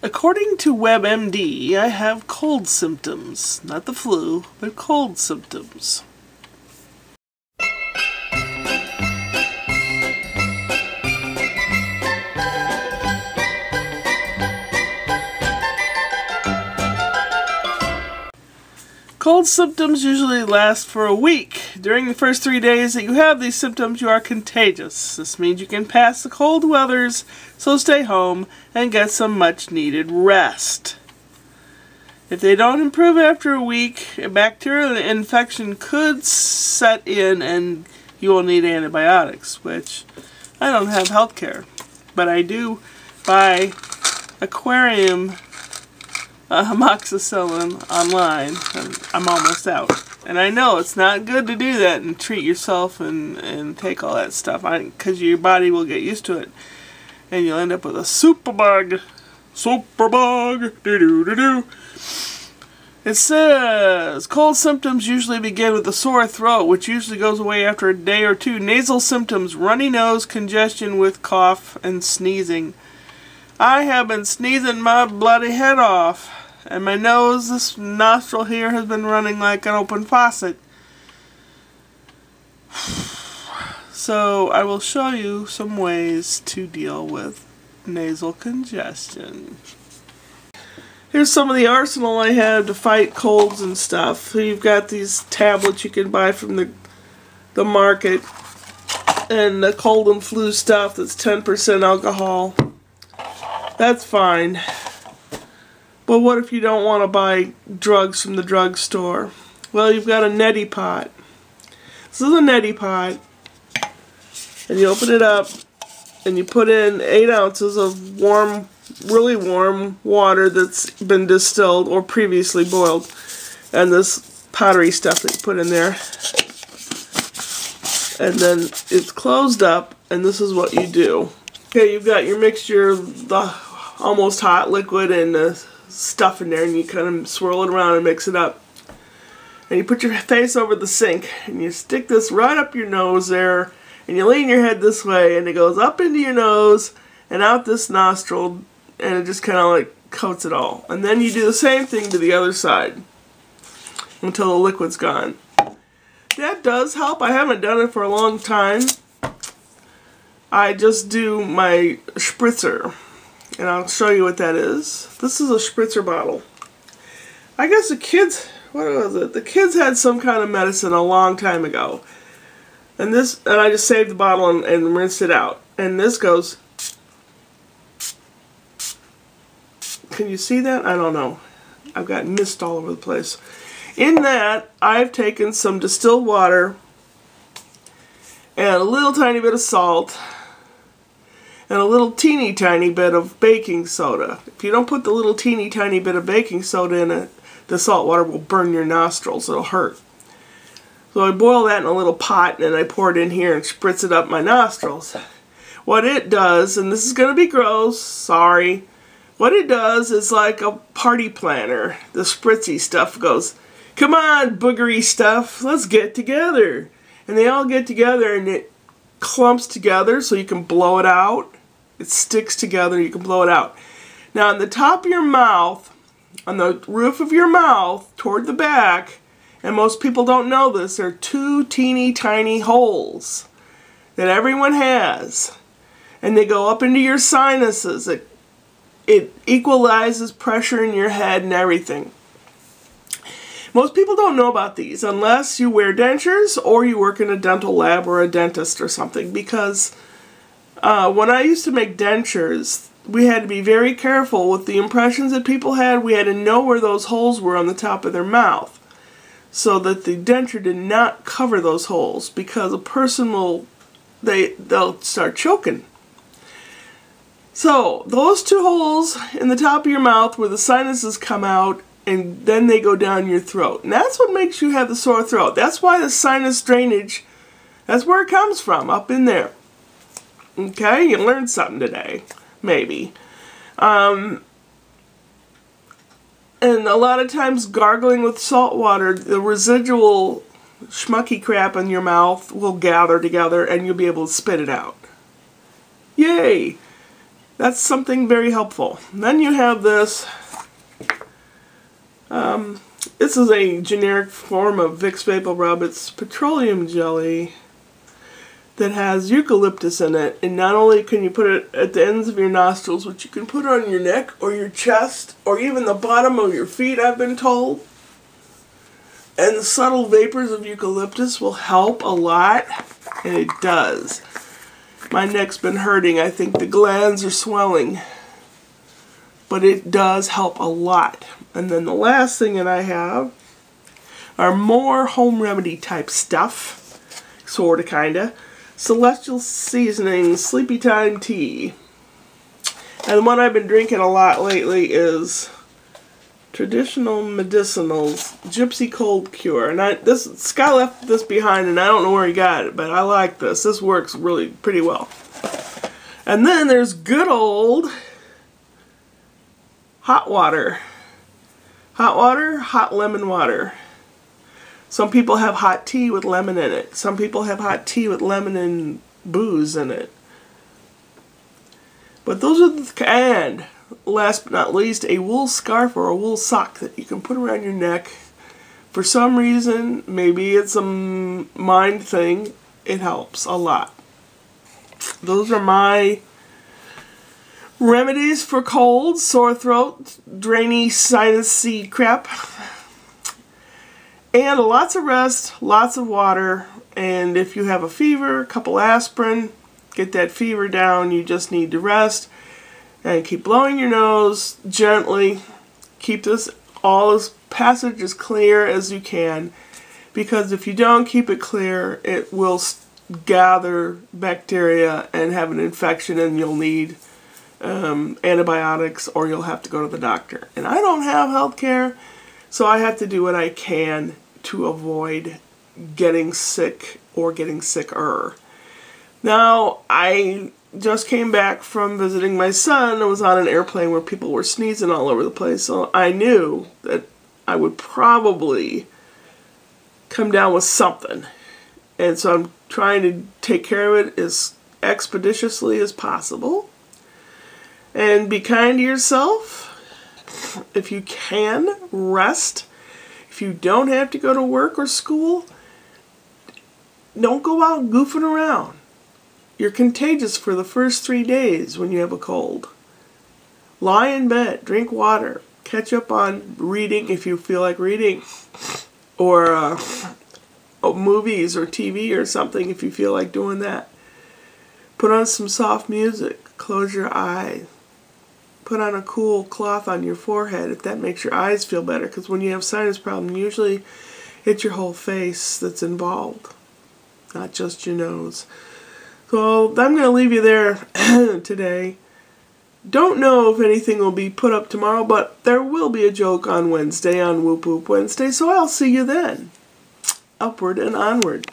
According to WebMD, I have cold symptoms. Not the flu, but cold symptoms. Cold symptoms usually last for a week. During the first 3 days that you have these symptoms, you are contagious. This means you can pass the cold weathers, so stay home and get some much needed rest. If they don't improve after a week, a bacterial infection could set in and you will need antibiotics, which I don't have health care, but I do buy aquarium amoxicillin online, and I'm almost out. And I know it's not good to do that and treat yourself and take all that stuff, because your body will get used to it, and you'll end up with a superbug. Superbug, doo-doo-doo-doo. It says, cold symptoms usually begin with a sore throat, which usually goes away after a day or two. Nasal symptoms, runny nose, congestion with cough, and sneezing. I have been sneezing my bloody head off, and my nose, this nostril here, has been running like an open faucet. So I will show you some ways to deal with nasal congestion. Here's some of the arsenal I have to fight colds and stuff. So you've got these tablets you can buy from the market, and the cold and flu stuff that's 10% alcohol. That's fine. But what if you don't want to buy drugs from the drugstore? Well, you've got a neti pot. This is a neti pot. And you open it up and you put in 8 ounces of warm, really warm water that's been distilled or previously boiled. And this powdery stuff that you put in there. And then it's closed up, and this is what you do. Okay, you've got your mixture, the almost hot liquid and the stuff in there, and you kind of swirl it around and mix it up. And you put your face over the sink, and you stick this right up your nose there, and you lean your head this way, and it goes up into your nose and out this nostril, and it just kind of like coats it all. And then you do the same thing to the other side until the liquid's gone. That does help. I haven't done it for a long time. I just do my spritzer, and I'll show you what that is. This is a spritzer bottle. I guess the kids, what was it? The kids had some kind of medicine a long time ago. And I just saved the bottle and rinsed it out. And this goes, can you see that? I don't know. I've got mist all over the place. In that, I've taken some distilled water and a little tiny bit of salt and a little teeny tiny bit of baking soda. If you don't put the little teeny tiny bit of baking soda in it, the salt water will burn your nostrils. It'll hurt. So I boil that in a little pot, and I pour it in here and spritz it up my nostrils. What it does, and this is going to be gross, sorry, what it does is like a party planner. The spritzy stuff goes, come on, boogery stuff, let's get together. And they all get together, and it clumps together so you can blow it out. It sticks together, you can blow it out. Now on the top of your mouth, on the roof of your mouth, toward the back, and most people don't know this, there are 2 teeny tiny holes that everyone has. And they go up into your sinuses. It equalizes pressure in your head and everything. Most people don't know about these unless you wear dentures or you work in a dental lab or a dentist or something, because when I used to make dentures, we had to be very careful with the impressions that people had. We had to know where those holes were on the top of their mouth so that the denture did not cover those holes, because a person they'll start choking. So those 2 holes in the top of your mouth where the sinuses come out, and then they go down your throat. And that's what makes you have the sore throat. That's why the sinus drainage, that's where it comes from, up in there. Okay, you learned something today, maybe. And a lot of times gargling with salt water, the residual schmucky crap in your mouth will gather together and you'll be able to spit it out. Yay! That's something very helpful. Then you have this. This is a generic form of Vicks Vapor Rub. It's petroleum jelly that has eucalyptus in it. And not only can you put it at the ends of your nostrils, but you can put it on your neck or your chest or even the bottom of your feet, I've been told. And the subtle vapors of eucalyptus will help a lot. And it does. My neck's been hurting. I think the glands are swelling. But it does help a lot. And then the last thing that I have are more home remedy type stuff. Sorta, kinda. Celestial Seasonings Sleepy Time Tea. And the one I've been drinking a lot lately is Traditional Medicinals Gypsy Cold Cure. And Scott left this behind and I don't know where he got it, but I like this. This works really pretty well. And then there's good old hot water. Hot water, hot lemon water. Some people have hot tea with lemon in it. Some people have hot tea with lemon and booze in it. But those are and last but not least, a wool scarf or a wool sock that you can put around your neck. For some reason, maybe it's a mind thing, it helps a lot. Those are my remedies for cold, sore throat, drainy sinusy crap. And lots of rest, lots of water, and if you have a fever, a couple aspirin, get that fever down. You just need to rest and keep blowing your nose gently. Keep this passage as clear as you can, because if you don't keep it clear, it will gather bacteria and have an infection, and you'll need antibiotics, or you'll have to go to the doctor. And I don't have health care, so I have to do what I can to avoid getting sick or getting sicker. Now, I just came back from visiting my son. I was on an airplane where people were sneezing all over the place, so I knew that I would probably come down with something. And so I'm trying to take care of it as expeditiously as possible. And be kind to yourself. If you can, rest. If you don't have to go to work or school, don't go out goofing around. You're contagious for the first 3 days when you have a cold. Lie in bed, drink water, catch up on reading if you feel like reading, or movies or TV or something if you feel like doing that. Put on some soft music, close your eyes. Put on a cool cloth on your forehead if that makes your eyes feel better, because when you have sinus problems, usually it's your whole face that's involved, not just your nose. So I'm going to leave you there today. Don't know if anything will be put up tomorrow, but there will be a joke on Wednesday, on Whoop Whoop Wednesday, so I'll see you then. Upward and onward.